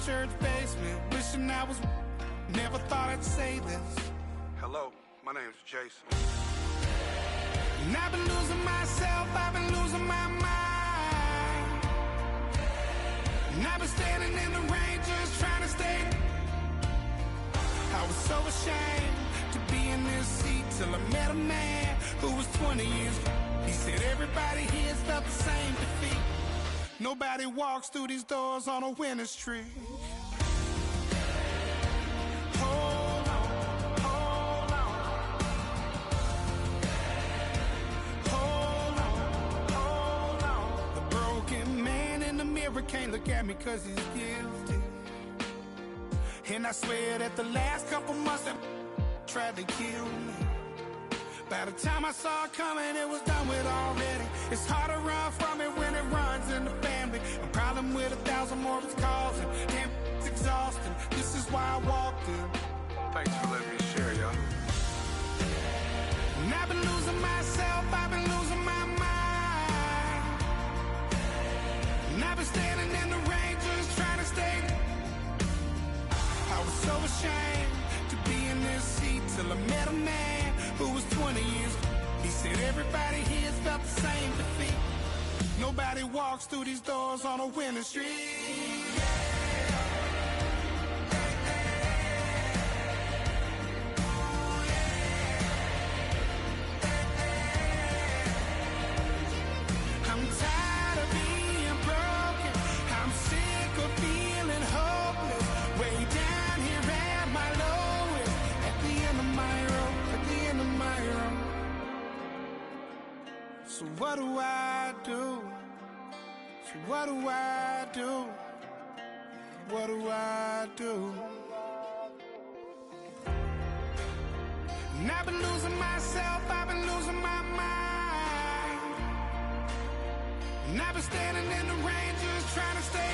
church basement, wishing I was. Never thought I'd say this. Hello, my name's Jason. And I've been losing myself, I've been losing my mind. And I've been standing in the rain just trying to stay. I was so ashamed to be in this seat till I met a man who was 20 years. He said everybody here felt the same defeat. Nobody walks through these doors on a winning streak. Hold on, hold on. Hold on, hold on. The broken man in the mirror can't look at me 'cause he's guilty. And I swear that the last couple months that tried to kill me. By the time I saw it coming, it was done with already. It's hard to run from it when it runs in the family. A problem with 1,000 more it's causing. Damn, it's exhausting. This is why I walked in. Thanks for letting me share, y'all. And I've been losing myself, I've been losing my mind. And I've been standing in the rain just trying to stay. I was so ashamed to be in this seat till I met a man who was 20 years. He said everybody here felt the same defeat. Nobody walks through these doors on a winning streak. I'm tired of being broken. I'm sick of feeling hopeless. Way down here at my lowest. At the end of my road. At the end of my road. So what do I do? So what do I do? What do I do? And I've been losing myself, I've been losing my mind. And I've been standing in the rain just trying to stay.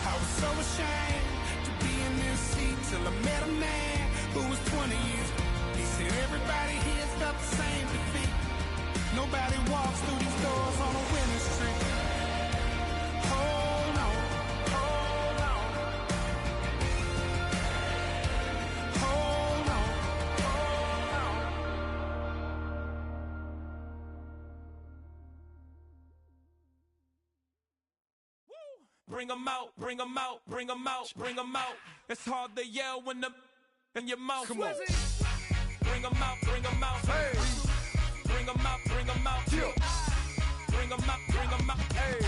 I was so ashamed to be in this seat till I met a man who was 20 years. He said everybody here felt the same defeat. Nobody walks through these doors on a winning streak. Hold on, hold on. Hold on, hold on. Bring 'em out, bring 'em out, bring 'em out, bring 'em out. It's hard to yell when the in your mouth. Come on. Bring 'em out, bring 'em out. Hey. Bring 'em out, bring 'em out. Yeah. Bring 'em out, bring 'em out. Hey.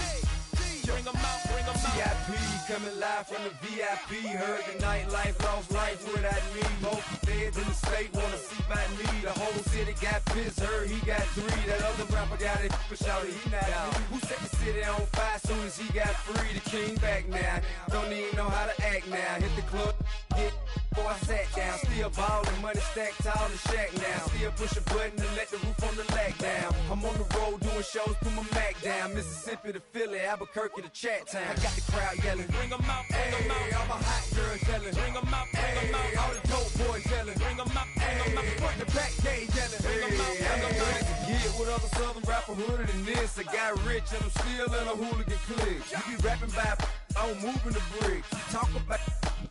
Bring 'em out, bring 'em out. VIP coming live from the VIP. Heard the nightlife, lost life without me. Most feds in the state wanna see by me. The whole city got pissed, heard he got 3. That other rapper got it, but shouted he not out. Who set the city on fire soon as he got free? The king back now, don't even know how to act now. Hit the club, hit. Before I sat down, still ballin', money stacked tall in shack now. Still push a button to let the roof on the lag down. I'm on the road doing shows, put my Mac down. Mississippi to Philly, Albuquerque to Chat Town. I got the crowd yelling. Bring 'em out, bring 'em out. Hey, all my hot girls yelling. Bring 'em out, bring 'em out. All the dope boys yelling. Bring 'em out, bring 'em out. Front the back gate yelling. Bring 'em out, bring 'em out. I'm to get with other southern rapper hooded than this. I got rich and I'm still in a hooligan clique. You be rapping by, I'm moving the bricks. Talk about,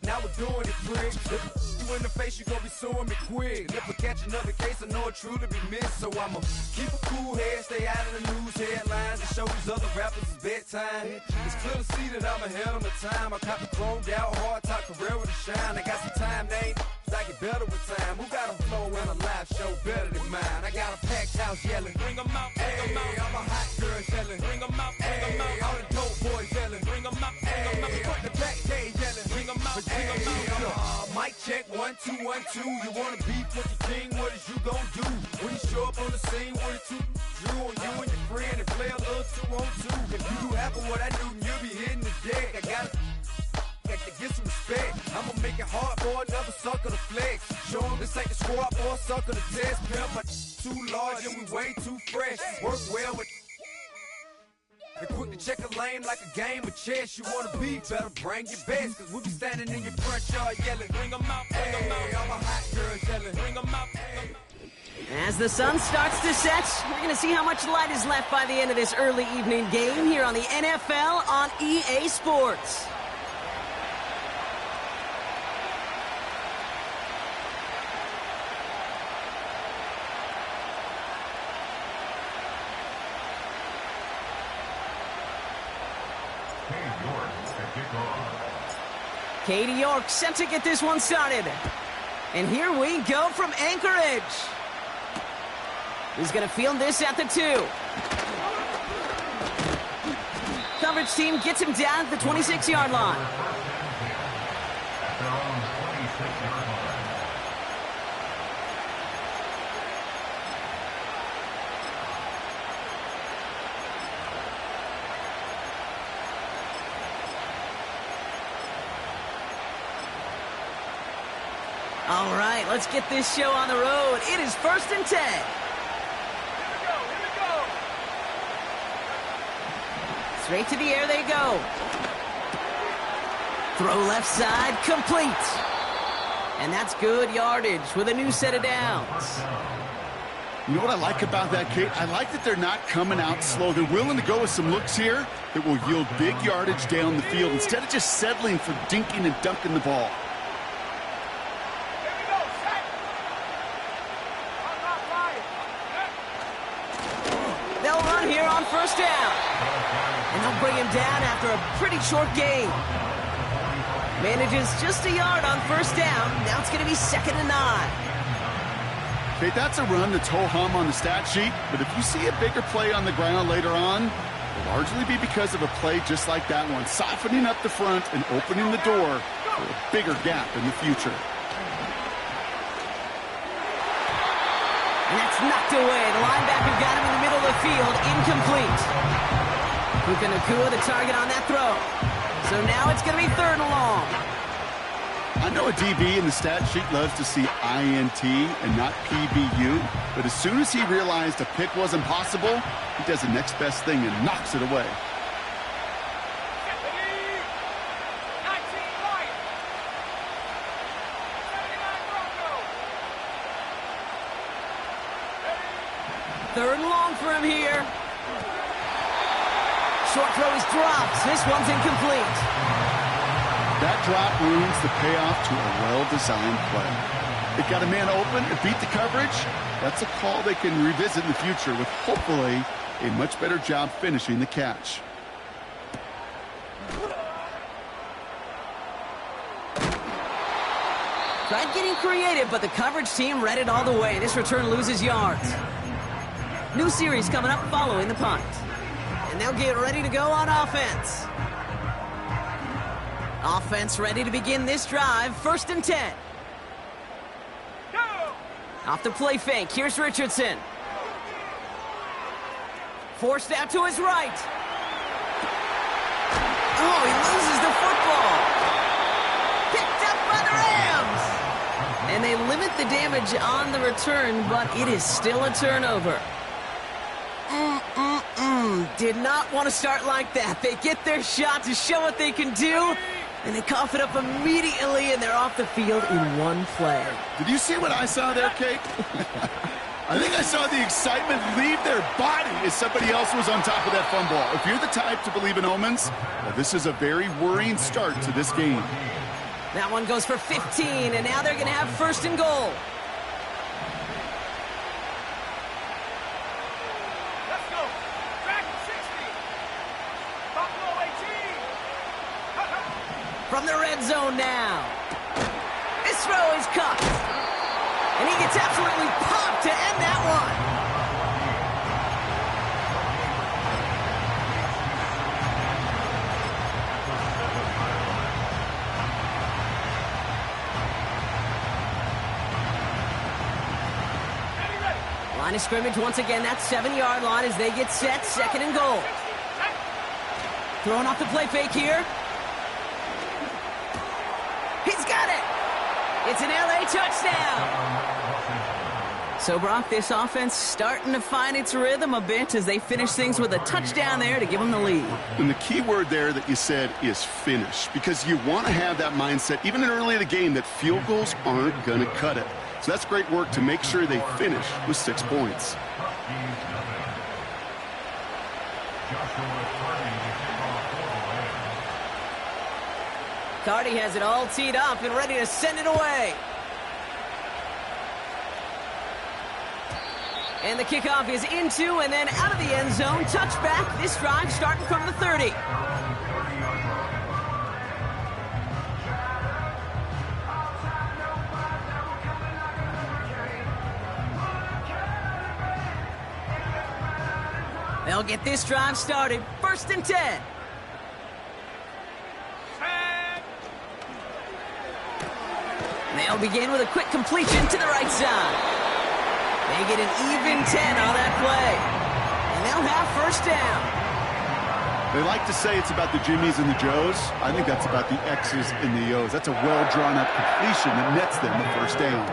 now we're doing it quick. You in the face, you gon' be suing me quick. If I catch another case, I know it truly be missed. So I'ma keep a cool head, stay out of the news headlines, and show these other rappers it's bedtime. It's clear to see that I'm ahead of my time. I caught the chromed out, hard top career with a shine. I got some time, they ain't I get better with time. Who got a flow and a live show better than mine? I got a packed house yelling. Bring 'em out, bring 'em out. All my hot girls yelling. Bring 'em out, bring 'em out. All the dope boys yelling. Bring 'em out, bring 'em out. Front the back gate yelling. Bring 'em out, bring 'em out. Mic check, 1 2 1 2. You wanna beef with the king? What is you gon' do when you show up on the scene with a 2 drew on you and your friend and play a little 2 on 2? If you do half of what I do, you'll be hitting the deck. I got to get some respect. I'ma make it hard for another sucker to flex. Show 'em this ain't the squad or a sucker to test. Pimp, but too large and we way too fresh. Work well with. And quick to check a lane like a game of chess. You wanna be better, bring your best. Cause we be standing in your front yard yelling. Bring 'em out, bring 'em out. All my hot girls yelling. Bring 'em out. As the sun starts to set, we're going to see how much light is left by the end of this early evening game here on the NFL on EA Sports. Katie York set to get this one started. And here we go from Anchorage. He's going to field this at the 2. Coverage team gets him down at the 26-yard line. All right, let's get this show on the road. It is 1st and 10. Here we go. Straight to the air they go. Throw left side, complete. And that's good yardage with a new set of downs. You know what I like about that, Kate? I like that they're not coming out slow. They're willing to go with some looks here that will yield big yardage down the field instead of just settling for dinking and dunking the ball. They'll run here on 1st down. And they'll bring him down after a pretty short gain. Manages just a yard on 1st down. Now it's going to be 2nd and 9. Okay, that's a run that's ho-hum on the stat sheet, but if you see a bigger play on the ground later on, it'll largely be because of a play just like that one, softening up the front and opening the door for a bigger gap in the future. And that's knocked away. The linebacker got him in the middle of the field. Incomplete. Puka Nacua, the target on that throw. So now it's going to be 3rd and long. I know a DB in the stat sheet loves to see INT and not PBU, but as soon as he realized a pick wasn't possible, he does the next best thing and knocks it away. Third and long for him here. Short throw is dropped. This one's incomplete. That drop ruins the payoff to a well-designed play. It got a man open and beat the coverage. That's a call they can revisit in the future with hopefully a much better job finishing the catch. Tried getting creative, but the coverage team read it all the way. This return loses yards. New series coming up following the punt. And they'll get ready to go on offense. Offense ready to begin this drive. 1st and 10. Off the play fake. Here's Richardson. Forced out to his right. Oh, he loses the football. Picked up by the Rams. And they limit the damage on the return, but it is still a turnover. Did not want to start like that. They get their shot to show what they can do, and they cough it up immediately, and they're off the field in one play. Did you see what I saw there, Kate? I think I saw the excitement leave their body as somebody else was on top of that fumble. If you're the type to believe in omens, well, this is a very worrying start to this game. That one goes for 15, and now they're going to have 1st and goal. From the red zone now. This throw is cut. And he gets absolutely popped to end that one. Line of scrimmage once again. That 7-yard line as they get set. 2nd and goal. Throwing off the play fake here. He's got it! It's an LA touchdown! So, Brock, this offense starting to find its rhythm a bit as they finish things with a touchdown there to give them the lead. And the key word there that you said is finish, because you want to have that mindset, even in early in the game, that field goals aren't going to cut it. So that's great work to make sure they finish with 6 points. Cardi has it all teed up and ready to send it away. And the kickoff is into and then out of the end zone. Touchback. This drive starting from the 30. They'll get this drive started. 1st and 10. They'll begin with a quick completion to the right side. They get an even 10 on that play. And they'll have 1st down. They like to say it's about the Jimmies and the Joes. I think that's about the X's and the O's. That's a well-drawn-up completion that nets them the 1st down.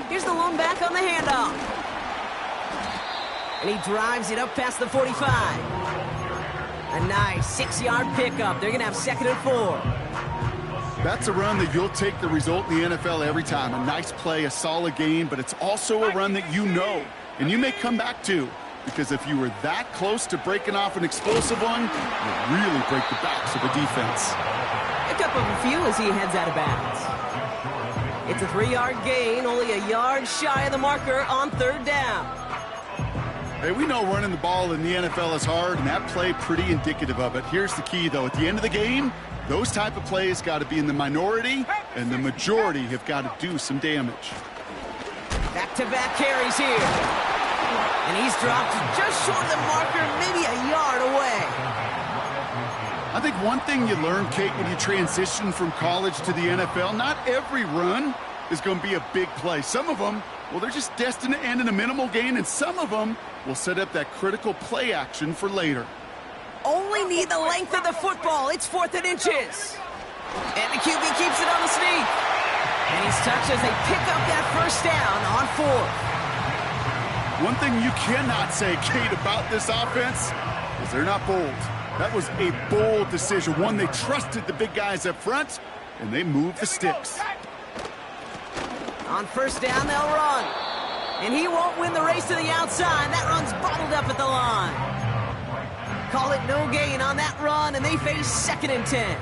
Here's the lone back on the handoff. And he drives it up past the 45. A nice 6-yard pickup. They're going to have 2nd and 4. That's a run that you'll take the result in the NFL every time. A nice play, a solid game, but it's also a run that you know, and you may come back to. Because if you were that close to breaking off an explosive one, you'll really break the backs of a defense. Pick up a few as he heads out of bounds. It's a 3-yard gain, only a yard shy of the marker on 3rd down. Hey, we know running the ball in the NFL is hard, and that play pretty indicative of it. Here's the key, though. At the end of the game, those type of plays got to be in the minority, and the majority have got to do some damage. Back-to-back carries here. And he's dropped just short of the marker, maybe a yard away. I think one thing you learn, Kate, when you transition from college to the NFL, not every run is going to be a big play. Some of them, well, they're just destined to end in a minimal gain, and some of them will set up that critical play action for later. Only need the length of the football. It's 4th and inches. And the QB keeps it on the sneak. And he's touched as they pick up that 1st down on 4th. One thing you cannot say, Kate, about this offense is they're not bold. That was a bold decision, one they trusted the big guys up front, and they moved the sticks. On 1st down, they'll run. And he won't win the race to the outside. That run's bottled up at the line. Call it no gain on that run, and they face 2nd and 10.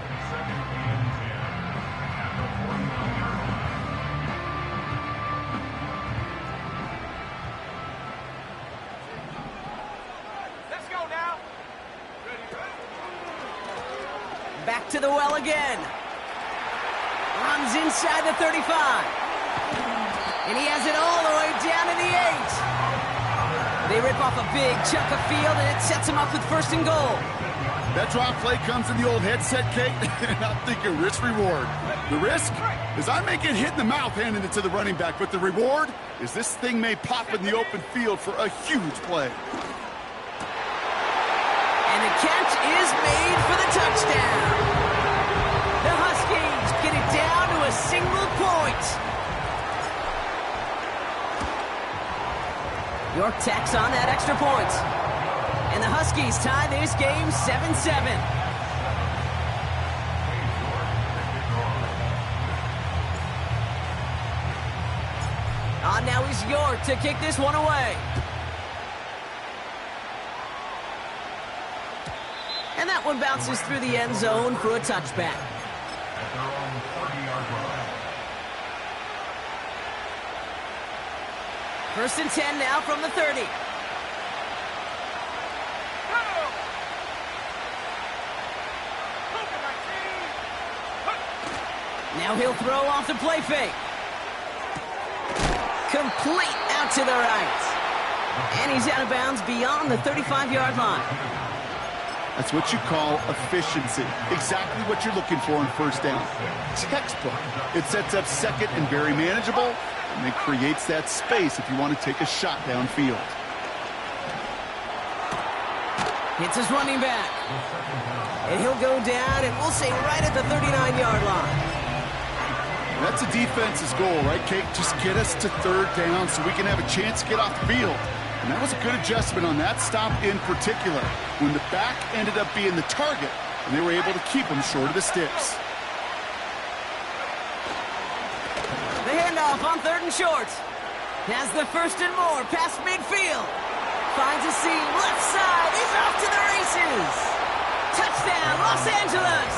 Back to the well again. Runs inside the 35. And he has it all the way down to the 8. They rip off a big chunk of field, and it sets him up with 1st and goal. That drop play comes in the old headset, Kate, and I'm thinking risk-reward. The risk is I may get hit in the mouth handing it to the running back, but the reward is this thing may pop in the open field for a huge play. And the catch is made for the touchdown. The Huskies get it down to a single point. York tacks on that extra point. And the Huskies tie this game 7-7. On now is York to kick this one away. And that one bounces through the end zone for a touchback. First and 10 now from the 30. Now he'll throw off the play fake. Complete out to the right. And he's out of bounds beyond the 35-yard line. That's what you call efficiency. Exactly what you're looking for in 1st down. Textbook. It sets up 2nd and very manageable, and it creates that space if you want to take a shot downfield. Hits his running back. And he'll go down, and we'll say right at the 39-yard line. That's a defense's goal, right, Kate? Just get us to 3rd down so we can have a chance to get off the field. And that was a good adjustment on that stop in particular, when the back ended up being the target, and they were able to keep him short of the sticks. The handoff on 3rd and short. Has the 1st and more past midfield. Finds a seam, left side, he's off to the races. Touchdown, Los Angeles.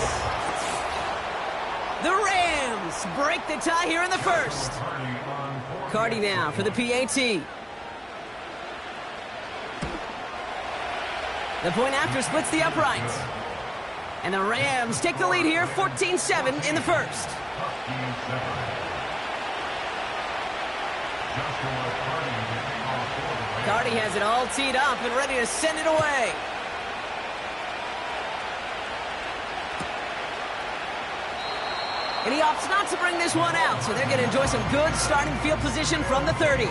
The Rams break the tie here in the 1st. Cardi now for the PAT. The point after splits the uprights. And the Rams take the lead here, 14-7 in the 1st. Cardi has it all teed up and ready to send it away. And he opts not to bring this one out, so they're going to enjoy some good starting field position from the 30.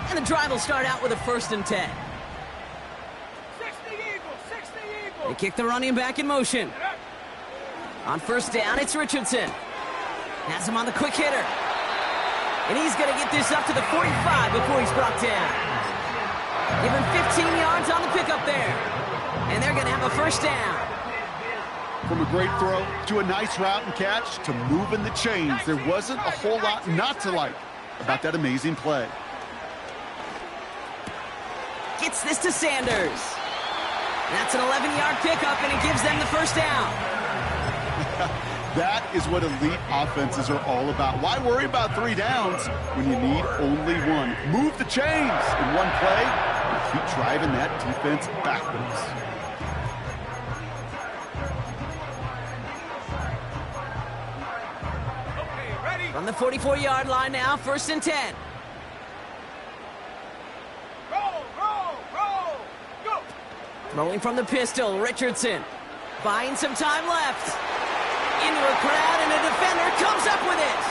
And the drive will start out with a 1st and 10. 60 Eagles. They kick the running back in motion. On 1st down, it's Richardson. Has him on the quick hitter. And he's going to get this up to the 45 before he's brought down. Give him 15 yards on the pickup there. And they're going to have a 1st down. From a great throw to a nice route and catch to moving the chains, there wasn't a whole lot not to like about that amazing play. Gets this to Sanders. That's an 11-yard pickup, and it gives them the 1st down. That is what elite offenses are all about. Why worry about 3 downs when you need only 1? Move the chains in one play and keep driving that defense backwards. From the 44-yard line now, 1st and 10. Go! Throwing from the pistol, Richardson. Buying some time left. Into a crowd, and a defender comes up with it.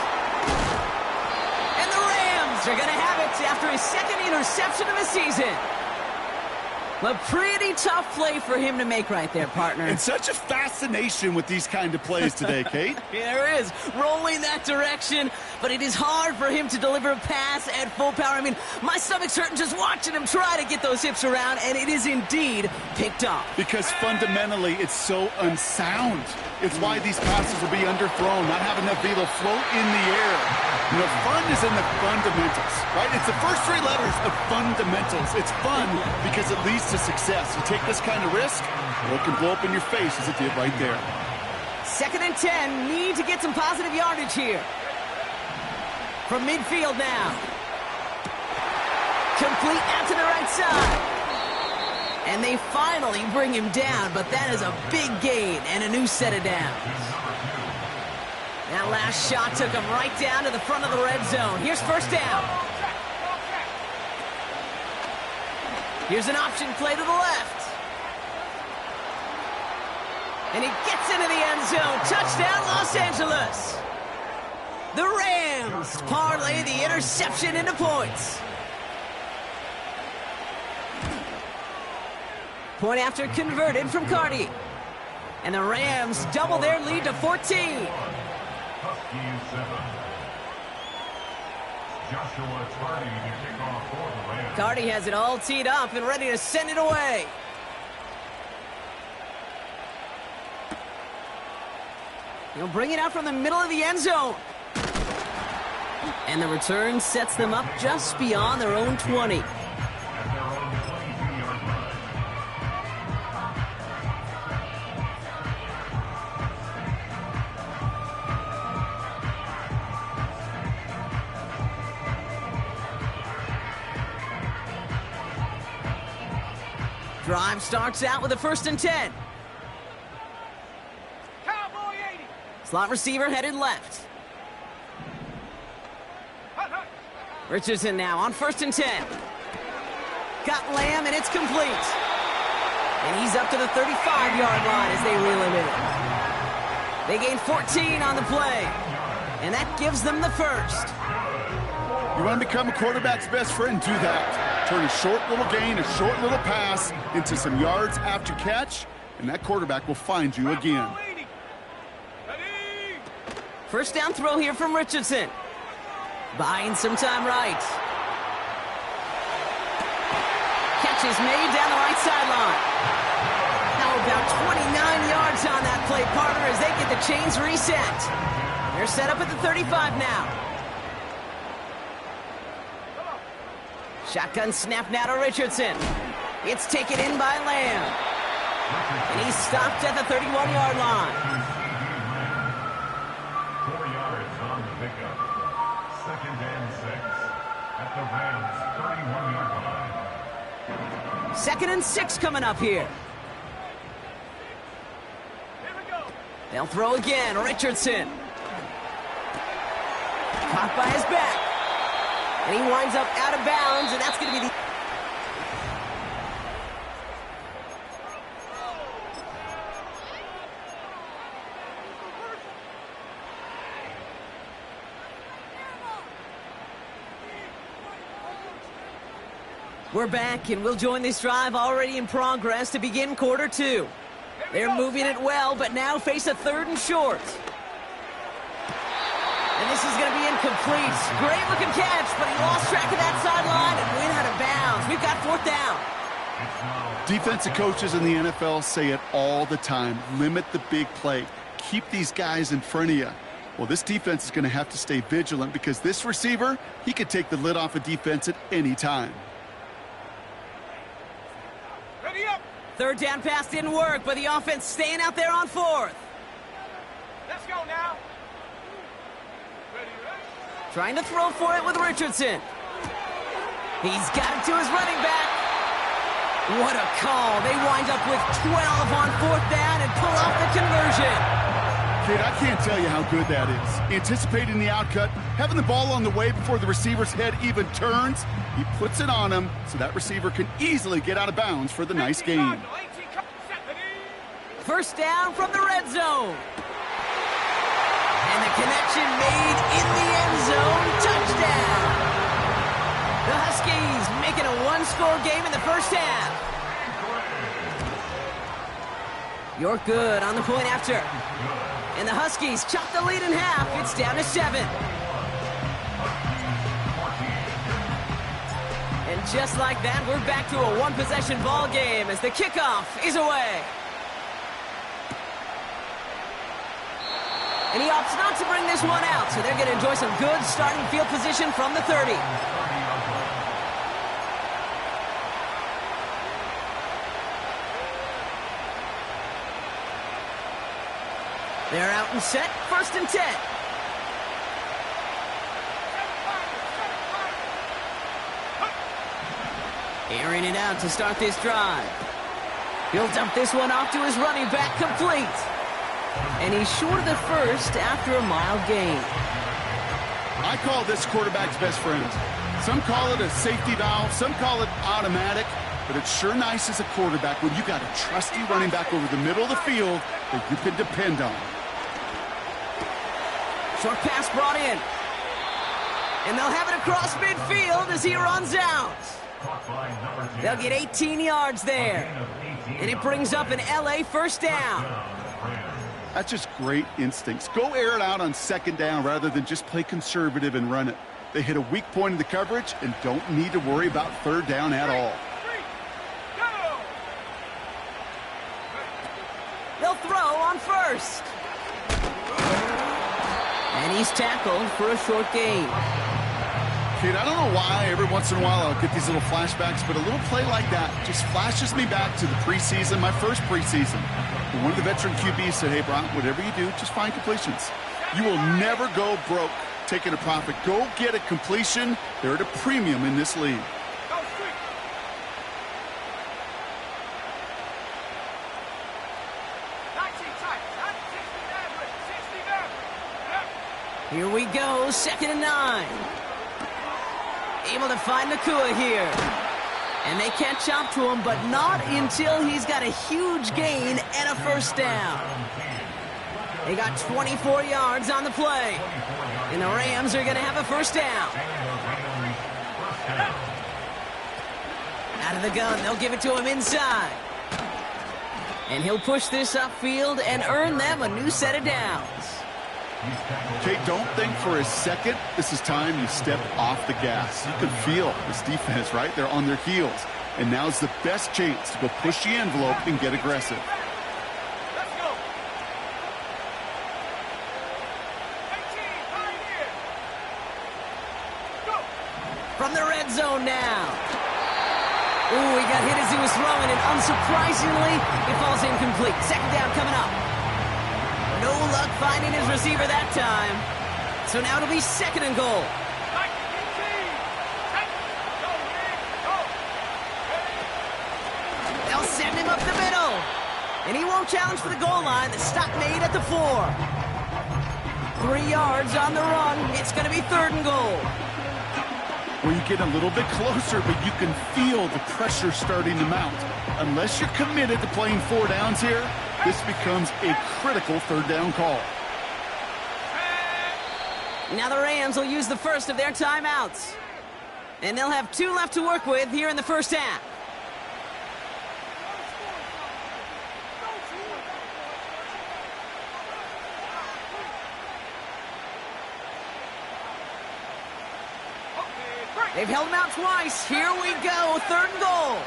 And the Rams are going to have it after his 2nd interception of the season. A pretty tough play for him to make right there, partner. And such a fascination with these kind of plays today, Kate. Yeah, there is. Rolling that direction, but it is hard for him to deliver a pass at full power. I mean, my stomach's hurting just watching him try to get those hips around, and it is indeed picked off. Because fundamentally, it's so unsound. It's why these passes will be underthrown, not having that velo float in the air. You know, fun is in the fundamentals, right? It's the first 3 letters of fundamentals. It's fun because it leads to success. You take this kind of risk, well, it can blow up in your face as it did right there. 2nd and 10, need to get some positive yardage here. From midfield now. Complete out to the right side. And they finally bring him down, but that is a big gain and a new set of downs. That last shot took him right down to the front of the red zone. Here's 1st down. Here's an option play to the left. And he gets into the end zone. Touchdown, Los Angeles. The Rams parlay the interception into points. Point after converted from Cardi. And the Rams double their lead to 14. Huskies 7. Joshua Cardi to kick off for the Rams. Cardi has it all teed up and ready to send it away. He'll bring it out from the middle of the end zone. And the return sets them up just beyond their own 20. Drive starts out with a 1st and 10. Cowboy 80. Slot receiver headed left. Richardson now on 1st and 10. Got Lamb, and it's complete. And he's up to the 35-yard line as they reel him in. They gain 14 on the play. And that gives them the 1st. You want to become a quarterback's best friend, do that. Turn a short little gain, a short little pass into some yards after catch, and that quarterback will find you again. 1st down throw here from Richardson. Buying some time right. Catch is made down the right sideline. Now about 29 yards on that play, partner, as they get the chains reset. They're set up at the 35 now. Shotgun snap now to Richardson. It's taken in by Lamb. And he's stopped at the 31-yard line. 4 yards on the pickup. 2nd and 6 at the Rams' 31-yard line. 2nd and 6 coming up here. Here we go. They'll throw again. Richardson. Caught by his back. And he winds up out of bounds, and that's going to be the... We're back, and we'll join this drive already in progress to begin quarter two. They're moving it well, but now face a 3rd and short. And this is going to be incomplete. Great-looking catch, but he lost track of that sideline and went out of bounds. We've got 4th down. Defensive coaches in the NFL say it all the time. Limit the big play. Keep these guys in front of you. Well, this defense is going to have to stay vigilant because this receiver, he could take the lid off a defense at any time. 3rd down pass didn't work, but the offense staying out there on 4th. Let's go now. Trying to throw for it with Richardson. He's got it to his running back. What a call. They wind up with 12 on 4th down and pull off the conversion. Kid, I can't tell you how good that is. Anticipating the outcut, having the ball on the way before the receiver's head even turns. He puts it on him so that receiver can easily get out of bounds for the nice gain. 1st down from the red zone. And the connection made in the end zone. Touchdown. The Huskies making a 1-score game in the 1st half. You're good on the point after. And the Huskies chop the lead in half. It's down to 7. And just like that, we're back to a 1-possession ball game as the kickoff is away. And he opts not to bring this one out, so they're going to enjoy some good starting field position from the 30. They're out and set, 1st and 10. Airing it out to start this drive. He'll dump this one off to his running back, complete. And he's short of the 1st after a mild gain. I call this quarterback's best friend. Some call it a safety valve, some call it automatic, but it's sure nice as a quarterback when you got a trusty running back over the middle of the field that you can depend on. Short pass brought in. And they'll have it across midfield as he runs out. They'll get 18 yards there. And it brings up an LA 1st down. That's just great instincts. Go air it out on 2nd down rather than just play conservative and run it. They hit a weak point in the coverage and don't need to worry about 3rd down at all. They'll throw on 1st. And he's tackled for a short gain. Kid, I don't know why every once in a while I'll get these little flashbacks, but a little play like that just flashes me back to the preseason, my first preseason. And one of the veteran QBs said, hey, Brock, whatever you do, just find completions. You will never go broke taking a profit. Go get a completion. They're at a premium in this league. Here we go, 2nd and 9. Able to find Nakua here. And they catch up to him, but not until he's got a huge gain and a 1st down. They got 24 yards on the play. And the Rams are going to have a 1st down. Out of the gun, they'll give it to him inside. And he'll push this upfield and earn them a new set of downs. Okay, don't think for a second this is time you step off the gas. You can feel this defense, right? They're on their heels. And now's the best chance to go push the envelope and get aggressive. Let's go. 18, pioneer. Go. From the red zone now. Ooh, he got hit as he was throwing, and unsurprisingly, it falls incomplete. 2nd down coming up. No luck finding his receiver that time. So now it'll be 2nd and goal. They'll send him up the middle. And he won't challenge for the goal line. The stop made at the 4. 3 yards on the run. It's going to be 3rd and goal. Well, you get a little bit closer, but you can feel the pressure starting to mount. Unless you're committed to playing 4 downs here, this becomes a critical 3rd down call. Now the Rams will use the first of their timeouts. And they'll have 2 left to work with here in the first half. They've held him out twice. Here we go, 3rd and goal.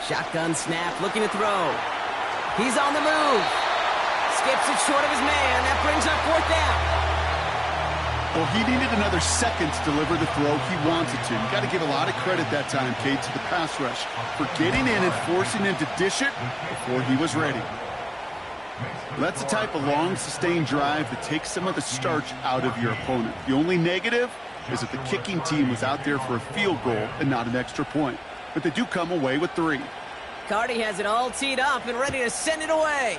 Shotgun snap, looking to throw. He's on the move. Skips it short of his man. That brings up 4th down. Well, he needed another second to deliver the throw he wanted to. You got to give a lot of credit that time, Kate, to the pass rush for getting in and forcing him to dish it before he was ready. That's the type of long, sustained drive that takes some of the starch out of your opponent. The only negative is that the kicking team was out there for a field goal and not an extra point. But they do come away with 3. Carty has it all teed up and ready to send it away.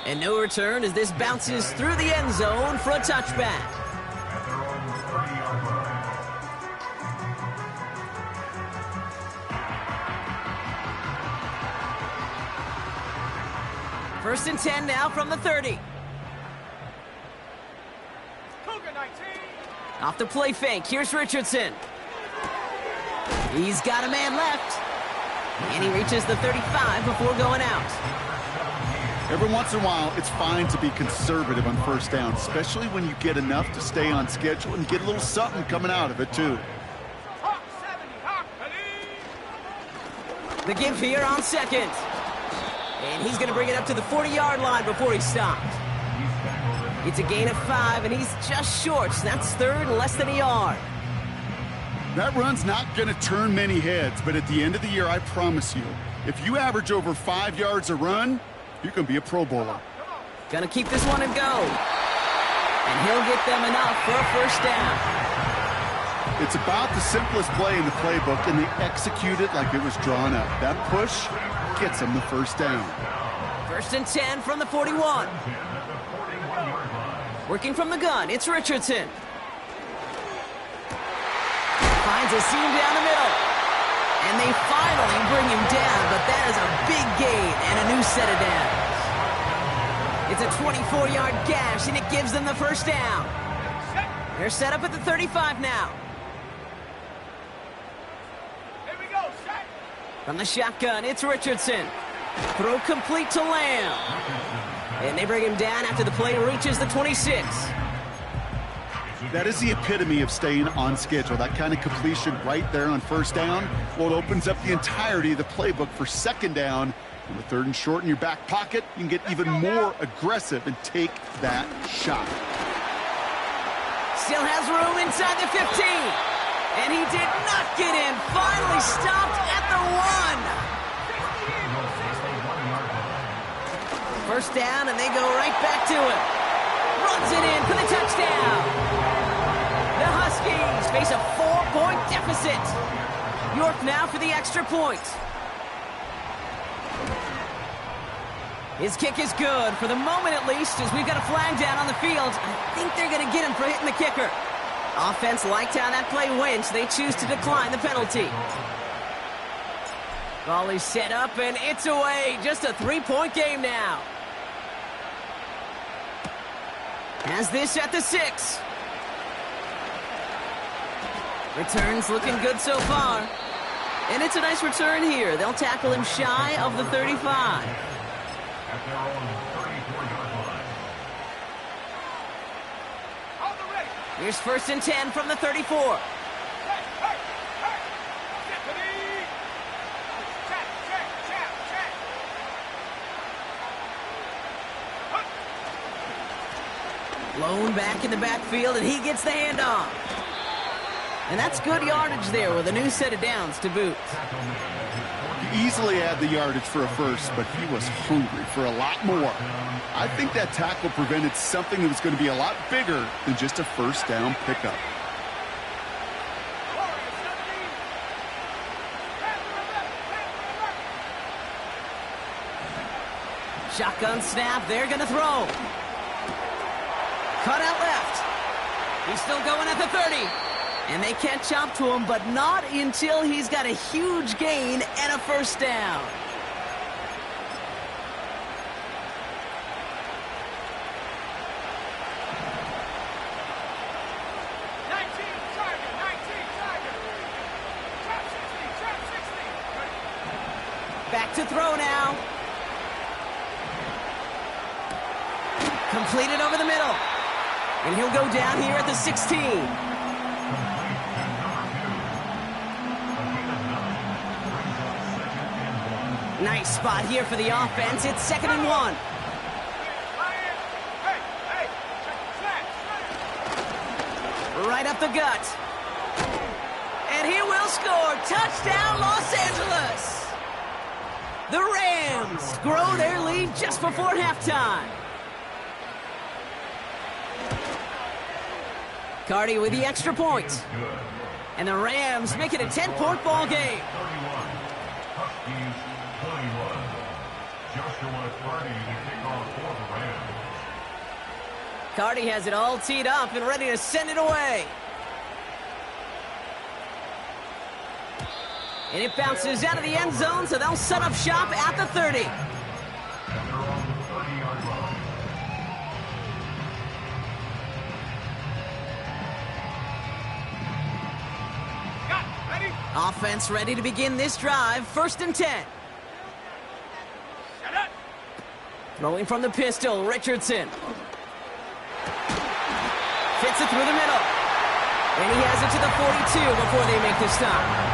And no return as this bounces through the end zone for a touchback. First and 10 now from the 30. Off the play fake, here's Richardson. He's got a man left. And he reaches the 35 before going out. Every once in a while, it's fine to be conservative on 1st down, especially when you get enough to stay on schedule and get a little something coming out of it, too. The give here on 2nd. And he's going to bring it up to the 40-yard line before he's stopped. It's a gain of 5, and he's just short. So that's 3rd and less than a yard. That run's not going to turn many heads, but at the end of the year, I promise you, if you average over 5 yards a run, you can be a Pro Bowler. Gonna keep this one and go. And he'll get them enough for a 1st down. It's about the simplest play in the playbook, and they execute it like it was drawn up. That push gets them the 1st down. 1st and 10 from the 41. Working from the gun, it's Richardson. Finds a seam down the middle. And they finally bring him down, but that is a big gain and a new set of downs. It's a 24-yard gash, and it gives them the 1st down. They're set up at the 35 now. Here we go, set. From the shotgun, it's Richardson. Throw complete to Lamb. And they bring him down after the play reaches the 26. That is the epitome of staying on schedule. That kind of completion right there on 1st down. Well, it opens up the entirety of the playbook for 2nd down. And with 3rd and short in your back pocket, you can get even more aggressive and take that shot. Still has room inside the 15. And he did not get in. Finally stopped at the 1. 1st down, and they go right back to it. Runs it in for the touchdown. The Huskies face a 4-point deficit. York now for the extra point. His kick is good, for the moment at least, as we've got a flag down on the field. I think they're going to get him for hitting the kicker. Offense liked how that play went, so they choose to decline the penalty. Ball is set up, and it's away. Just a 3-point game now. Has this at the 6. Returns looking good so far. And it's a nice return here. They'll tackle him shy of the 35. At their own 34-yard line. Here's 1st and 10 from the 34. Blown back in the backfield, and he gets the handoff. And that's good yardage there with a new set of downs to boot. Easily had the yardage for a first, but he was hungry for a lot more. I think that tackle prevented something that was going to be a lot bigger than just a first down pickup. Shotgun snap, they're going to throw. Cut out left. He's still going at the 30. And they catch up to him, but not until he's got a huge gain and a first down. Back to throw now. Completed over the middle. And he'll go down here at the 16. Nice spot here for the offense. It's 2nd and 1. Right up the gut. And he will score. Touchdown, Los Angeles. The Rams grow their lead just before halftime. Cardi with the extra point. And the Rams make it a 10-point ball game. Huskies 21. Joshua Cardi to kick off for the Rams. Cardi has it all teed up and ready to send it away. And it bounces out of the end zone, so they'll set up shop at the 30. And they're on the 30-yard line. Offense ready to begin this drive. 1st and 10. Throwing from the pistol, Richardson. Fits it through the middle. And he has it to the 42 before they make the stop.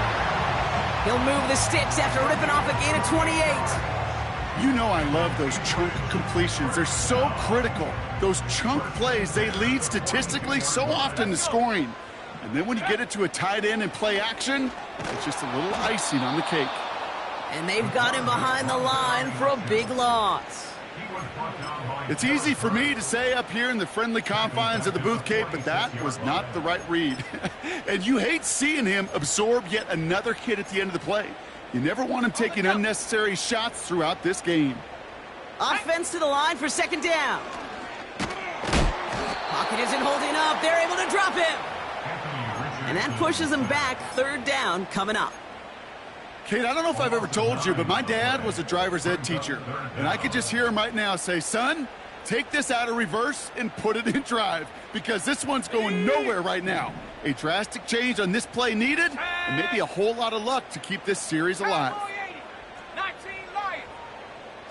He'll move the sticks after ripping off a gain of 28. You know I love those chunk completions. They're so critical. Those chunk plays, they lead statistically so often to scoring. And then when you get it to a tight end and play action, it's just a little icing on the cake. And they've got him behind the line for a big loss. It's easy for me to say up here in the friendly confines of the Booth Cape, but that was not the right read. And you hate seeing him absorb yet another hit at the end of the play. You never want him taking unnecessary shots throughout this game. Offense to the line for 2nd down. Pocket isn't holding up. They're able to drop him. And that pushes them back. 3rd down coming up. Kate, I don't know if I've ever told you, but my dad was a driver's ed teacher. And I could just hear him right now say, son, take this out of reverse and put it in drive, because this one's going nowhere right now. A drastic change on this play needed, and maybe a whole lot of luck to keep this series alive. 19 Lions,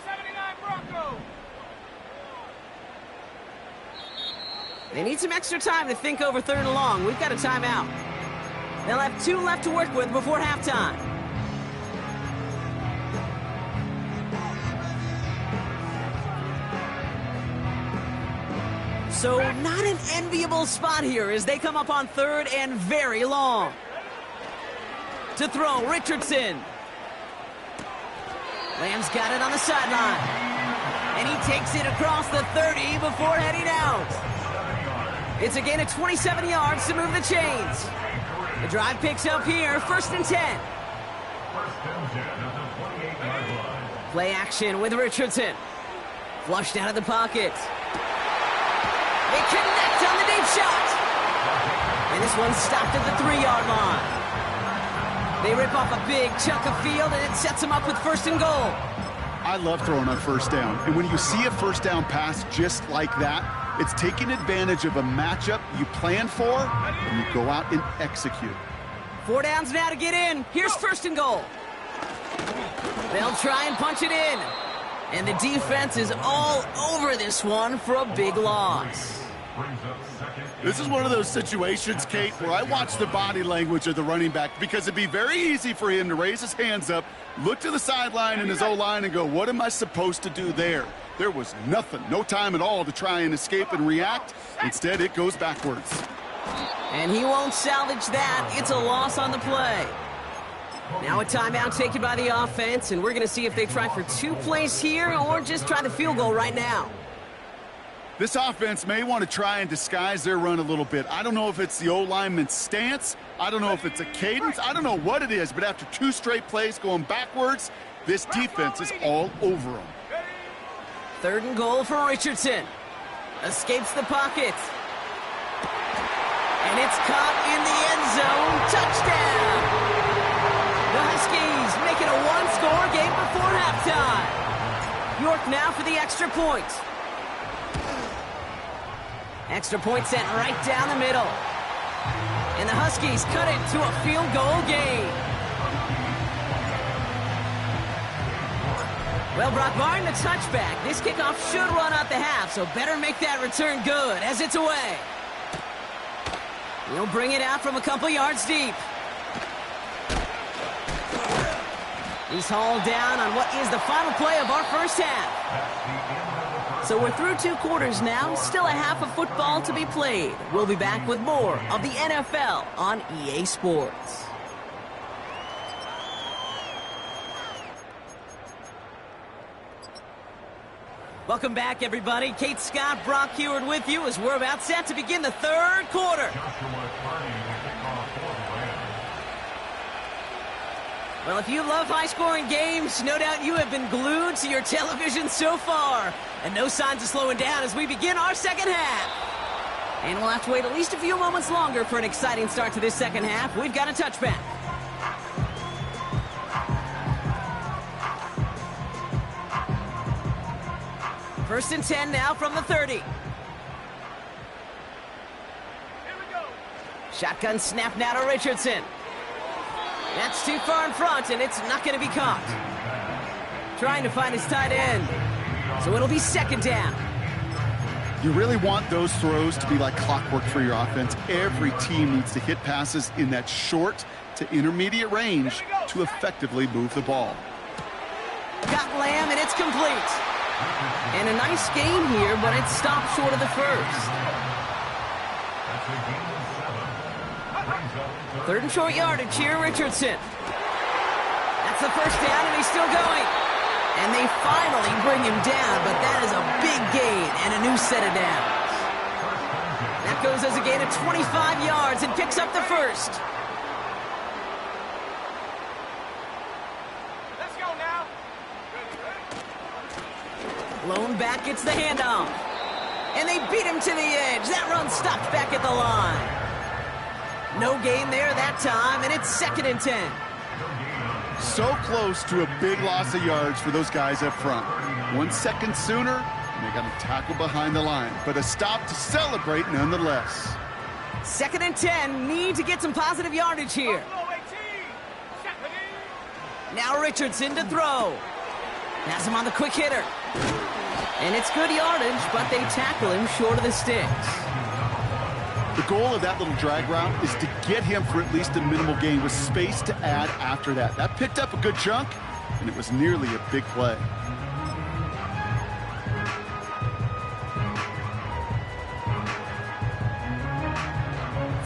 79 Broncos. They need some extra time to think over 3rd and long. We've got a timeout. They'll have 2 left to work with before halftime. So not an enviable spot here as they come up on 3rd and very long. To throw, Richardson. Lamb's got it on the sideline. And he takes it across the 30 before heading out. It's a gain of 27 yards to move the chains. The drive picks up here, 1st and 10. Play action with Richardson. Flushed out of the pocket. They connect on the deep shot. And this one's stopped at the 3-yard line. They rip off a big chunk of field, and it sets them up with 1st and goal. I love throwing on 1st down. And when you see a 1st down pass just like that, it's taking advantage of a matchup you plan for, and you go out and execute. 4 downs now to get in. Here's 1st and goal. They'll try and punch it in. And the defense is all over this one for a big loss. This is one of those situations, Kate, where I watch the body language of the running back, because it'd be very easy for him to raise his hands up, look to the sideline in his O-line and go, what am I supposed to do there? There was nothing, no time at all to try and escape and react. Instead, it goes backwards. And he won't salvage that. It's a loss on the play. Now a timeout taken by the offense, and we're going to see if they try for 2 plays here or just try the field goal right now. This offense may want to try and disguise their run a little bit. I don't know if it's the O-lineman's stance. I don't know if it's a cadence. I don't know what it is, but after 2 straight plays going backwards, this defense is all over them. 3rd and goal for Richardson. Escapes the pocket. And it's caught in the end zone. Touchdown! The Huskies make it a 1-score game before halftime. York now for the extra point. Extra point sent right down the middle. And the Huskies cut it to a field goal game. Well, Brock, barring the touchback, this kickoff should run out the half, so better make that return good as it's away. He'll bring it out from a couple yards deep. He's hauled down on what is the final play of our first half. So we're through 2 quarters now, still a half of football to be played. We'll be back with more of the NFL on EA Sports. Welcome back, everybody. Kate Scott, Brock Heward with you as we're about set to begin the 3rd quarter. Well, if you love high-scoring games, no doubt you have been glued to your television so far. And no signs of slowing down as we begin our second half. And we'll have to wait at least a few moments longer for an exciting start to this second half. We've got a touchback. First and 10 now from the 30. Here we go. Shotgun snap now to Richardson. That's too far in front, and it's not going to be caught. Trying to find his tight end. So it'll be 2nd down. You really want those throws to be like clockwork for your offense. Every team needs to hit passes in that short to intermediate range to effectively move the ball. Got Lamb, and it's complete. And a nice gain here, but it stopped short of the first. 3rd and short yardage here, Richardson. That's the first down, and he's still going. And they finally bring him down, but that is a big gain and a new set of downs. That goes as a gain of 25 yards and picks up the first. Let's go now. Lone back gets the handoff. And they beat him to the edge. That run stopped back at the line. No gain there that time, and it's 2nd and 10. So close to a big loss of yards for those guys up front. 1 second sooner, and they got a tackle behind the line. But a stop to celebrate nonetheless. 2nd and 10, need to get some positive yardage here. Now Richardson to throw. Has him on the quick hitter. And it's good yardage, but they tackle him short of the sticks. The goal of that little drag route is to get him for at least a minimal gain with space to add after that. That picked up a good chunk, and it was nearly a big play.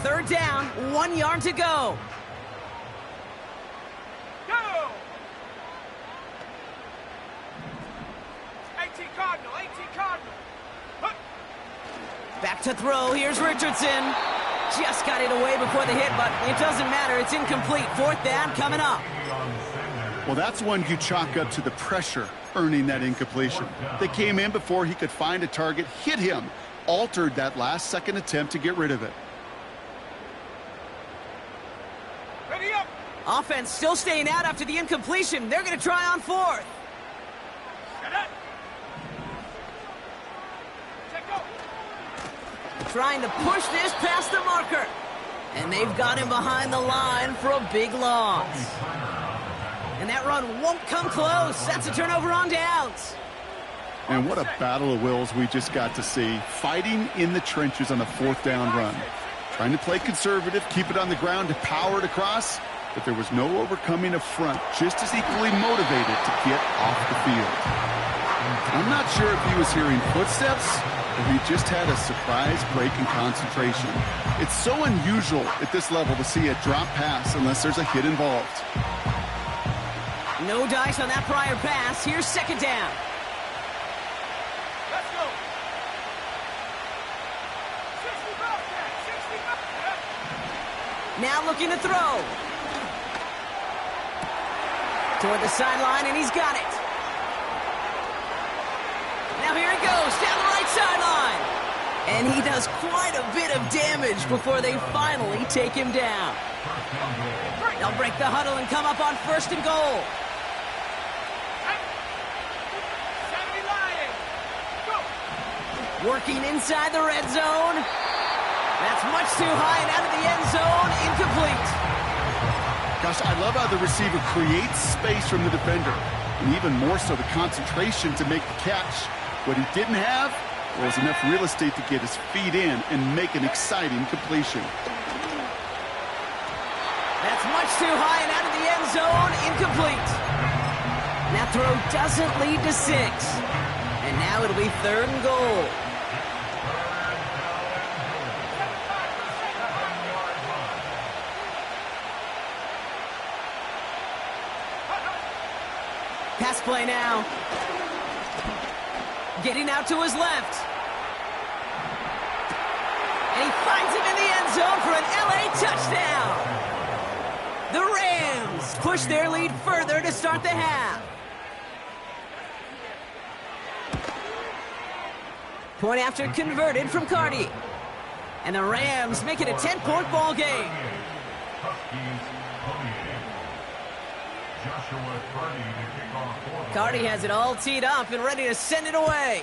Third down, 1 yard to go. Go! 18 Cardinal, 18 Cardinal. Huh. Back to throw. Here's Richardson. Just got it away before the hit, but it doesn't matter. It's incomplete. 4th down coming up. Well, that's one you chalk up to the pressure earning that incompletion. They came in before he could find a target, hit him, altered that last-second attempt to get rid of it. Ready up. Offense still staying out after the incompletion. They're going to try on 4th. Set up. Check go. Trying to push this past the marker. And they've got him behind the line for a big loss. And that run won't come close. That's a turnover on downs. And what a battle of wills we just got to see. Fighting in the trenches on the 4th down run. Trying to play conservative, keep it on the ground to power it across. But there was no overcoming a front, just as equally motivated to get off the field. I'm not sure if he was hearing footsteps or he just had a surprise break in concentration. It's so unusual at this level to see a drop pass unless there's a hit involved. No dice on that prior pass. Here's second down. Let's go. 65, 65. Now looking to throw. Toward the sideline, and he's got it. Now here he goes, down the right sideline. And he does quite a bit of damage before they finally take him down. They'll break the huddle and come up on 1st and goal. 70 Lions. Go. Working inside the red zone. That's much too high and out of the end zone. Incomplete. Gosh, I love how the receiver creates space from the defender, and even more so the concentration to make the catch. What he didn't have was enough real estate to get his feet in and make an exciting completion. That's much too high and out of the end zone. Incomplete. That throw doesn't lead to 6. And now it'll be 3rd and goal. Pass play now. Getting out to his left. And he finds him in the end zone for an LA touchdown. The Rams push their lead further to start the half. Point after converted from Cardi. And the Rams make it a 10-point ball game. Cardi has it all teed up and ready to send it away.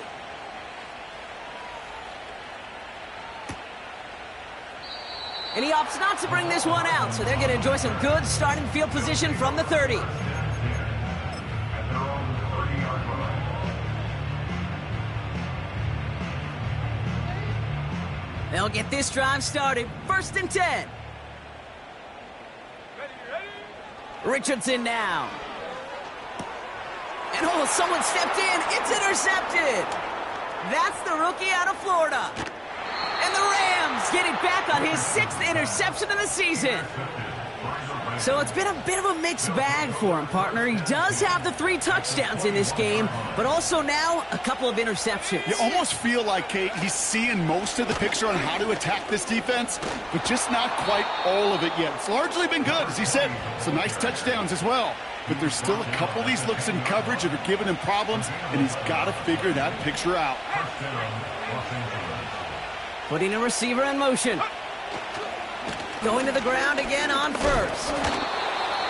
And he opts not to bring this one out, so they're going to enjoy some good starting field position from the 30. They'll get this drive started. 1st and 10. Richardson now. And oh, someone stepped in. It's intercepted. That's the rookie out of Florida. And the Rams get it back on his 6th interception of the season. So it's been a bit of a mixed bag for him, partner. He does have the 3 touchdowns in this game, but also now a couple of interceptions. You almost feel like, Kate, he's seeing most of the picture on how to attack this defense, but just not quite all of it yet. It's largely been good, as he said. Some nice touchdowns as well. But there's still a couple of these looks in coverage that are giving him problems, and he's got to figure that picture out. Putting a receiver in motion. Going to the ground again on 1st.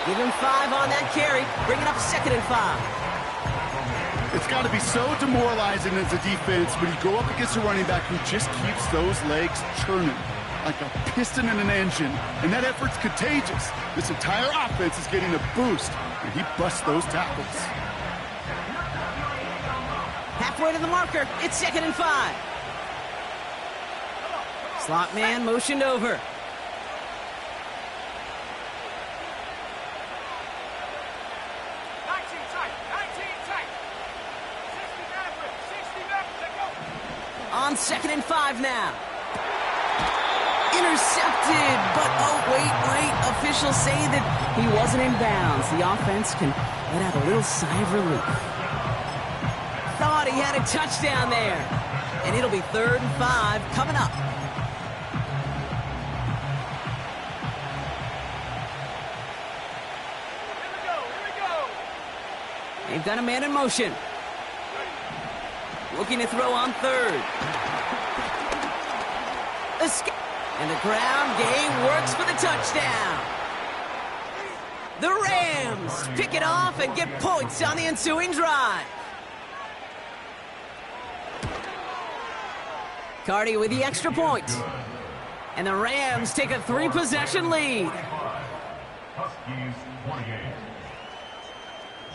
Give him 5 on that carry. Bring it up 2nd and 5. It's got to be so demoralizing as a defense when you go up against a running back who just keeps those legs churning like a piston in an engine, and that effort's contagious. This entire offense is getting a boost, and he busts those tackles. Halfway to the marker. It's 2nd and 5. Slot man motioned over. 19 tight. 60 let go. On 2nd and 5 now. Intercepted, but oh, wait. Officials say that he wasn't in bounds. The offense can let out a little sigh of relief. Thought he had a touchdown there. And it'll be 3rd and 5 coming up. Here we go. They've got a man in motion. Looking to throw on 3rd. Escape. And the ground game works for the touchdown. The Rams pick it off and get points on the ensuing drive. Cardi with the extra point. And the Rams take a 3-possession lead. Huskies 28.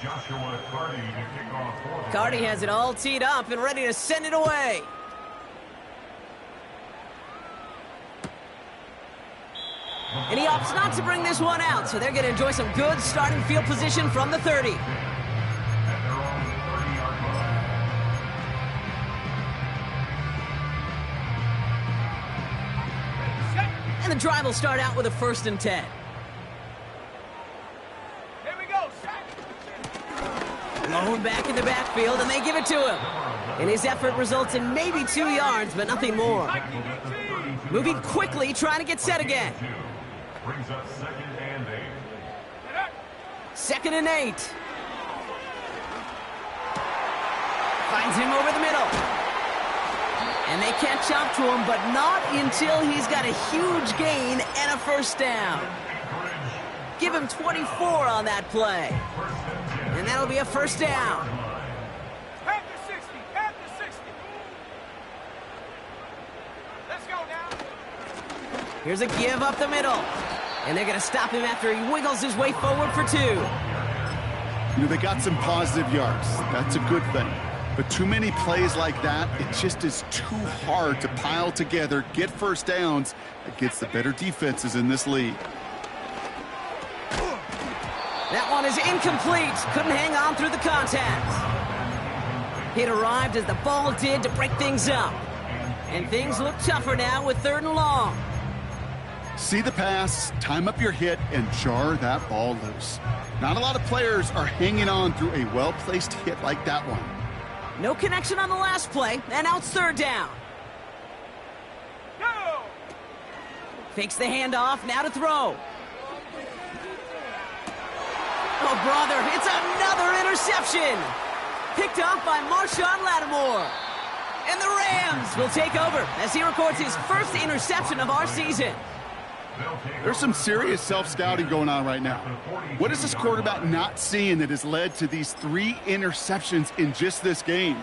Joshua Cardi to kick off. Cardi has it all teed up and ready to send it away. And he opts not to bring this one out, so they're going to enjoy some good starting field position from the 30. And the drive will start out with a 1st and 10. Here we go. Set. Alone back in the backfield, and they give it to him. And his effort results in maybe 2 yards, but nothing more. Moving quickly, trying to get set again. Brings up 2nd and 8. 2nd and 8. Finds him over the middle. And they catch up to him, but not until he's got a huge gain and a first down. Give him 24 on that play. And that'll be a first down. At the 60, at the 60. Let's go now. Here's a give up the middle. And they're going to stop him after he wiggles his way forward for 2. You know, they got some positive yards. That's a good thing. But too many plays like that, it just is too hard to pile together, get first downs against the better defenses in this league. That one is incomplete. Couldn't hang on through the contact. It arrived as the ball did to break things up. And things look tougher now with 3rd and long. See the pass, time up your hit, and jar that ball loose. Not a lot of players are hanging on through a well-placed hit like that one. No connection on the last play, and now it's 3rd down. Go! Fakes the handoff, now to throw. Oh, brother, it's another interception. Picked off by Marshawn Lattimore. And the Rams will take over as he records his first interception of our season. There's some serious self-scouting going on right now. What is this quarterback not seeing that has led to these 3 interceptions in just this game?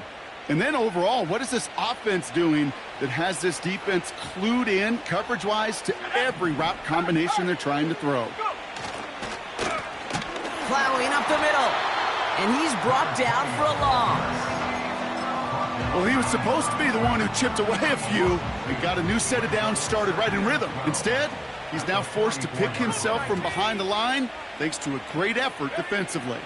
And then overall, what is this offense doing that has this defense clued in coverage-wise to every route combination they're trying to throw? Plowing up the middle, and he's brought down for a loss. Well, he was supposed to be the one who chipped away a few and got a new set of downs started right in rhythm. Instead, he's now forced to pick himself from behind the line thanks to a great effort defensively.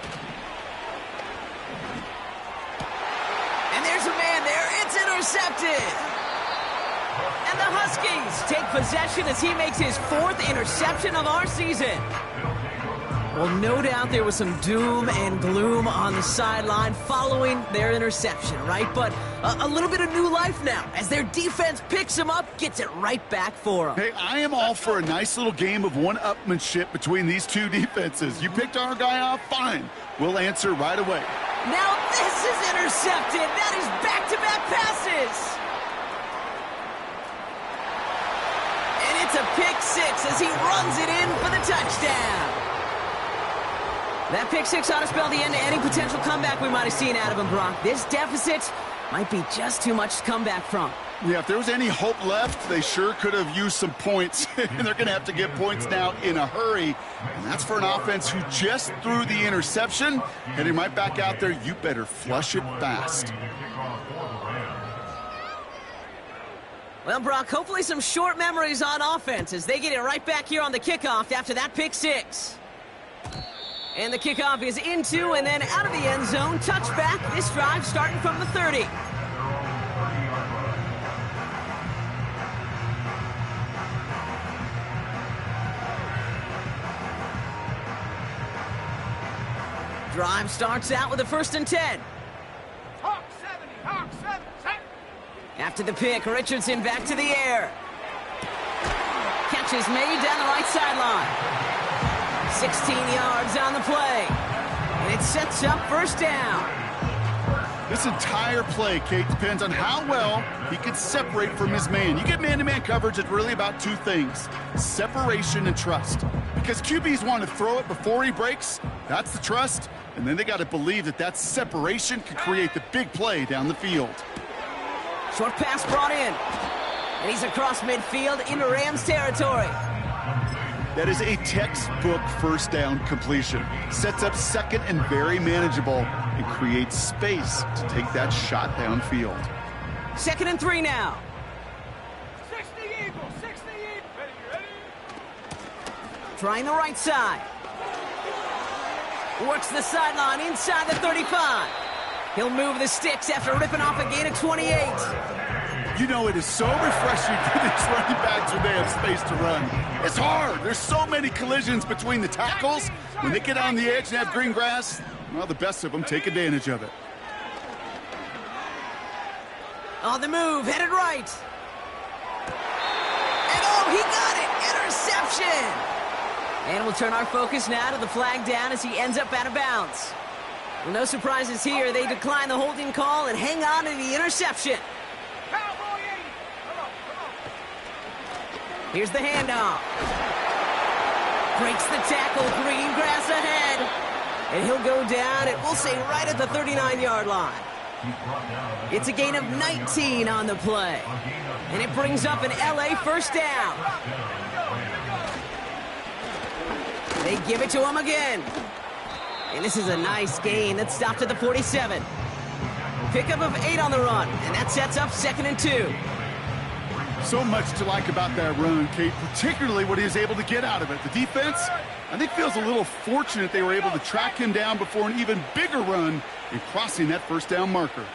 And there's a man there. It's intercepted. And the Huskies take possession as he makes his 4th interception of our season. Well, no doubt there was some doom and gloom on the sideline following their interception, right? But a little bit of new life now as their defense picks him up, gets it right back for them. Hey, I am all for a nice little game of one-upmanship between these two defenses. You picked our guy off, fine. We'll answer right away. Now this is intercepted. That is back-to-back passes. And it's a pick 6 as he runs it in for the touchdown. That pick 6 ought to spell the end to any potential comeback we might have seen out of him, Brock. This deficit might be just too much to come back from. Yeah, if there was any hope left, they sure could have used some points. And they're going to have to get points now in a hurry. And that's for an offense who just threw the interception. Heading right back out there, you better flush it fast. Well, Brock, hopefully some short memories on offense as they get it right back here on the kickoff after that pick 6. And the kickoff is into and then out of the end zone. Touchback. This drive starting from the 30. Drive starts out with a 1st and 10. Hawk 70, Hawk 7, set. After the pick, Richardson back to the air. Catch is made down the right sideline. 16 yards on the play. And it sets up 1st down. This entire play, Kate, depends on how well he can separate from his man. You get man-to-man coverage, it's really about 2 things: separation and trust. Because QBs want to throw it before he breaks, that's the trust, and then they got to believe that that separation can create the big play down the field. Short pass brought in. And he's across midfield into Rams territory. That is a textbook 1st down completion. Sets up 2nd and very manageable and creates space to take that shot downfield. 2nd and 3 now. 60 Eagles, 60 Eagles. Ready? Trying the right side. Works the sideline inside the 35. He'll move the sticks after ripping off a gain of 28. You know, it is so refreshing for these running backs when they have space to run. It's hard. There's so many collisions between the tackles. When they get on the edge and have green grass, Well, the best of them take advantage of it. On the move, headed right. And oh, he got it! Interception! And we'll turn our focus now to the flag down as he ends up out of bounds. Well, no surprises here. They decline the holding call and hang on to the interception. Cowboy 80. Come on. Here's the handoff. Breaks the tackle, green grass ahead. And he'll go down, and we'll say right at the 39-yard line. It's a gain of 19 on the play. And it brings up an LA first down. They give it to him again. And this is a nice gain that stopped at the 47. Pickup of 8 on the run, and that sets up 2nd and 2. So much to like about that run, Kate, particularly what he was able to get out of it. The defense, I think, feels a little fortunate they were able to track him down before an even bigger run in crossing that first down marker.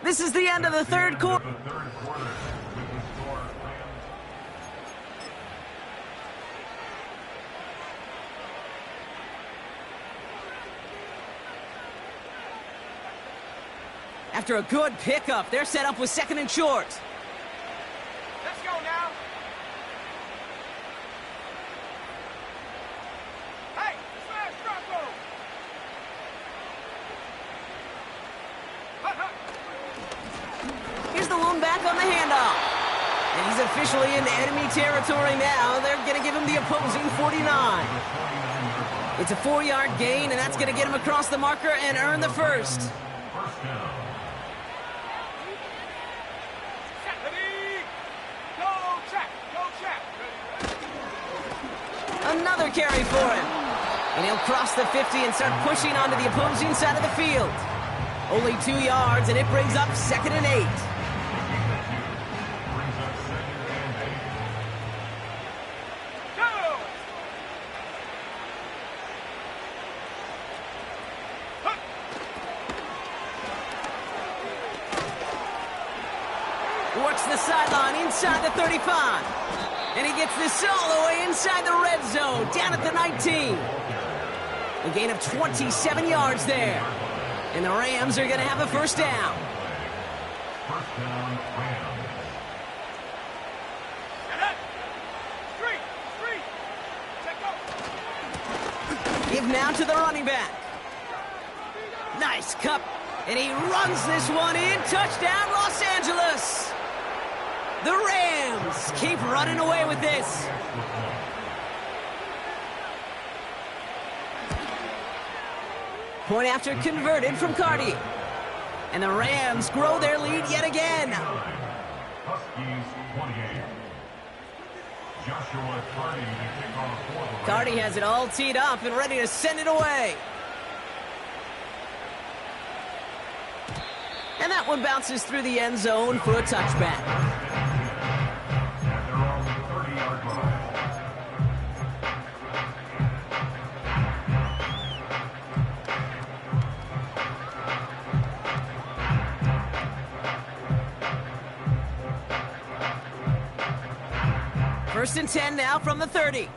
This is the end of the third quarter. After a good pickup, they're set up with 2nd and short. Let's go now. Hey, smash Bronco. Here's the lone back on the handoff. And he's officially in enemy territory now. They're going to give him the opposing 49. It's a 4-yard gain, and that's going to get him across the marker and earn the first. Another carry for him. And he'll cross the 50 and start pushing onto the opposing side of the field. Only 2 yards, and it brings up 2nd and 8. Works the sideline inside the 35. And he gets this all the way inside the red zone, down at the 19. A gain of 27 yards there. And the Rams are going to have a first down. First down, Rams. Give now to the running back. Nice cup. And he runs this one in. Touchdown, Los Angeles. The Rams keep running away with this. Point after converted from Cardi. And the Rams grow their lead yet again. Huskies 28. Joshua Cardi to kick off for the Cardi has it all teed up and ready to send it away. And that one bounces through the end zone for a touchback. At their own 30-yard line. First and 10 now from the 30.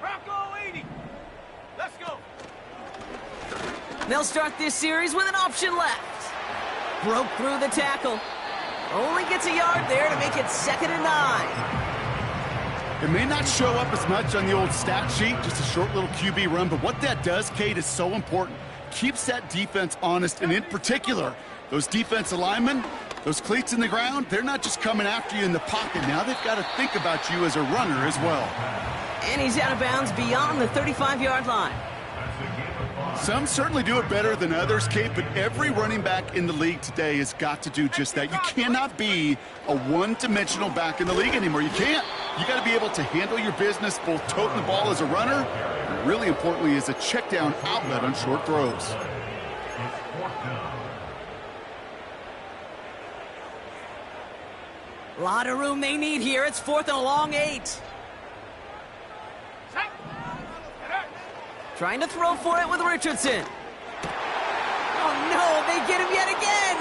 Bronco 80. Let's go. They'll start this series with an option left. Broke through the tackle. Only gets a yard there to make it 2nd and 9. It may not show up as much on the old stat sheet, just a short little QB run, but what that does, Kate, is so important. Keeps that defense honest, and in particular, those defensive linemen, those cleats in the ground, they're not just coming after you in the pocket. Now they've got to think about you as a runner as well. And he's out of bounds beyond the 35-yard line. Some certainly do it better than others, Kate, but every running back in the league today has got to do just that. You cannot be a one-dimensional back in the league anymore. You can't. You got to be able to handle your business, both toting the ball as a runner, and really importantly as a check-down outlet on short throws. A lot of room they need here. It's 4th and a long 8. Trying to throw for it with Richardson. Oh no, they get him yet again!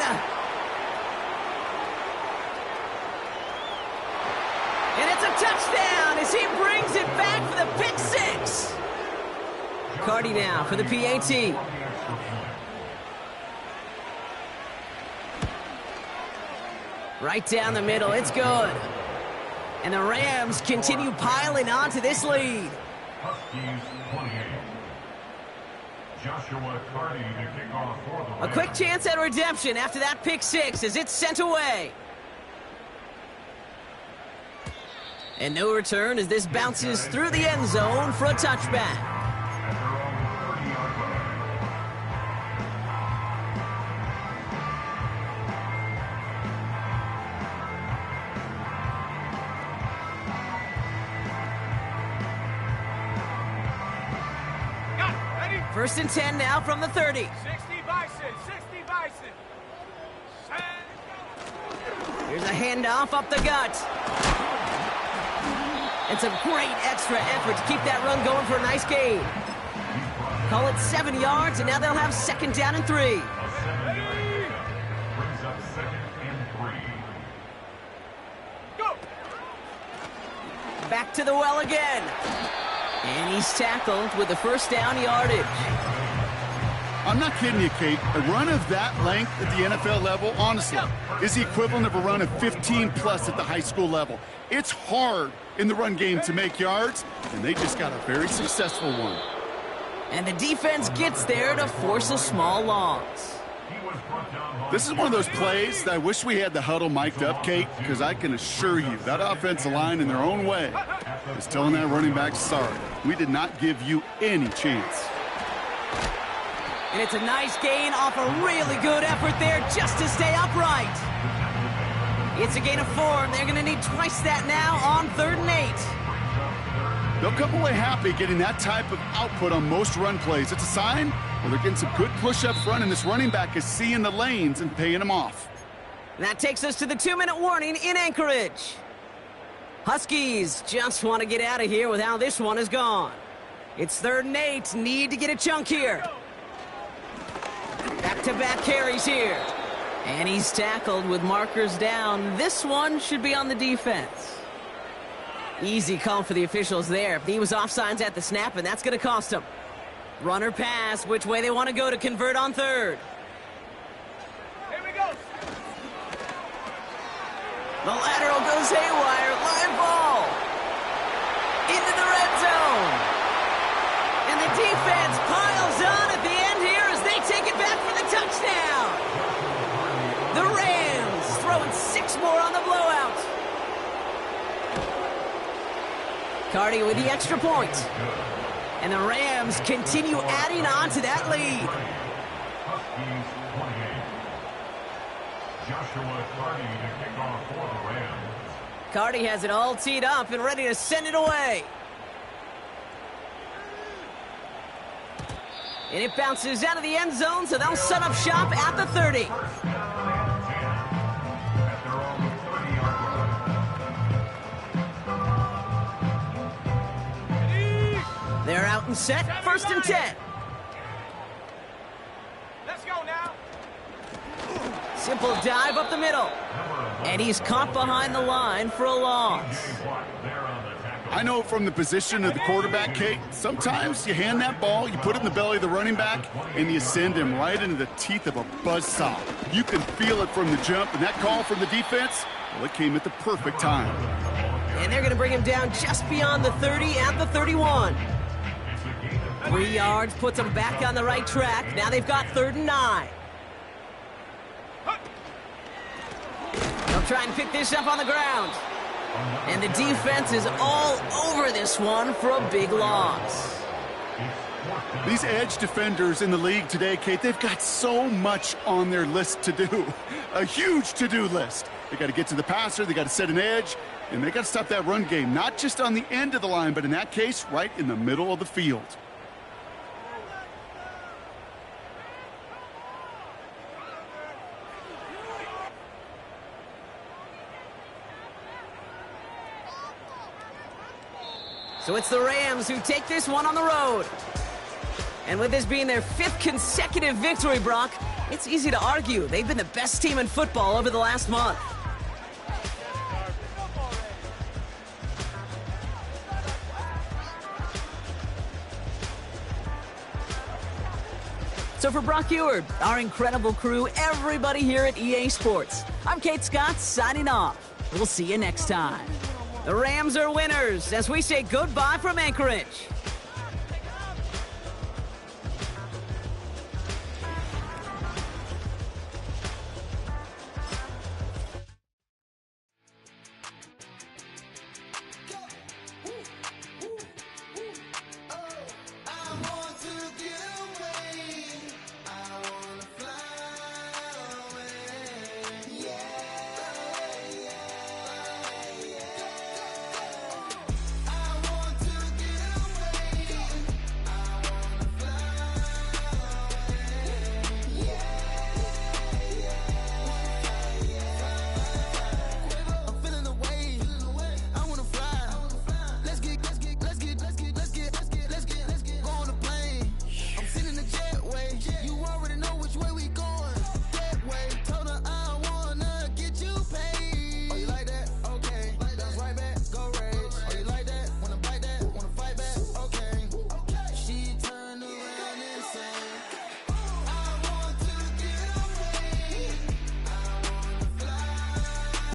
And it's a touchdown as he brings it back for the pick six. Cardi now for the PAT. Right down the middle, it's good. And the Rams continue piling on to this lead. Huskies 28. Joshua Cardi to kick off for the A Rams. quick chance at redemption after that pick six as it's sent away. And no return as this bounces through the end zone for a touchback. At their own 30-yard line. Got it. Ready? First and 10 now from the 30. 60 Bison. 60 Bison. Send. Here's a handoff up the gut. And some great extra effort to keep that run going for a nice gain. Call it 7 yards, and now they'll have second down and 3. A 7-yard pickup brings up 2nd and 3. Go. Back to the well again. And he's tackled with the first down yardage. I'm not kidding you, Kate. A run of that length at the NFL level, honestly, is the equivalent of a run of 15-plus at the high school level. It's hard in the run game to make yards, and they just got a very successful one. And the defense gets there to force a small loss. He was brought down by This is one of those plays that I wish we had the huddle mic'd up, Kate, because I can assure you that offensive line in their own way is telling that running back, sorry, we did not give you any chance. And it's a nice gain off a really good effort there just to stay upright. It's a gain of 4, and they're going to need twice that now on 3rd and 8. They'll come away happy getting that type of output on most run plays. It's a sign where they're getting some good push up front, and this running back is seeing the lanes and paying them off. And that takes us to the 2-minute warning in Anchorage. Huskies just want to get out of here with how this one is gone. It's 3rd and 8. Need to get a chunk here. Back-to-back carries here. And he's tackled with markers down. This one should be on the defense. Easy call for the officials there. He was offsides at the snap, and that's going to cost him. Runner pass, which way they want to go to convert on 3rd. Here we go. The lateral goes haywire. Live ball. Into the red zone. And the defense piles on at the end here as they take it back for the touchdown. The Rams throwing 6 more on the blowout. Cardi with the extra point. And the Rams continue adding on to that lead. Huskies 28. Joshua Cardi to kick off for the Rams. Cardi has it all teed up and ready to send it away. And it bounces out of the end zone, so they'll set up shop at the 30. First down and 10 at their own 30-yard line. They're out and set. 1st and 10. Let's go now. Simple dive up the middle. And he's caught behind the line for a loss. I know from the position of the quarterback, Kate, sometimes you hand that ball, you put it in the belly of the running back, and you send him right into the teeth of a buzzsaw. You can feel it from the jump, and that call from the defense, well, it came at the perfect time. And they're going to bring him down just beyond the 30 at the 31. 3 yards puts them back on the right track. Now they've got 3rd and 9. They'll try and pick this up on the ground. And the defense is all over this one for a big loss. These edge defenders in the league today, Kate, they've got so much on their list to do. A huge to-do list. They got to get to the passer, they got to set an edge, and they got to stop that run game, not just on the end of the line, but in that case, right in the middle of the field. So it's the Rams who take this one on the road. And with this being their 5th consecutive victory, Brock, it's easy to argue they've been the best team in football over the last month. So for Brock Eward, our incredible crew, everybody here at EA Sports, I'm Kate Scott signing off. We'll see you next time. The Rams are winners as we say goodbye from Anchorage.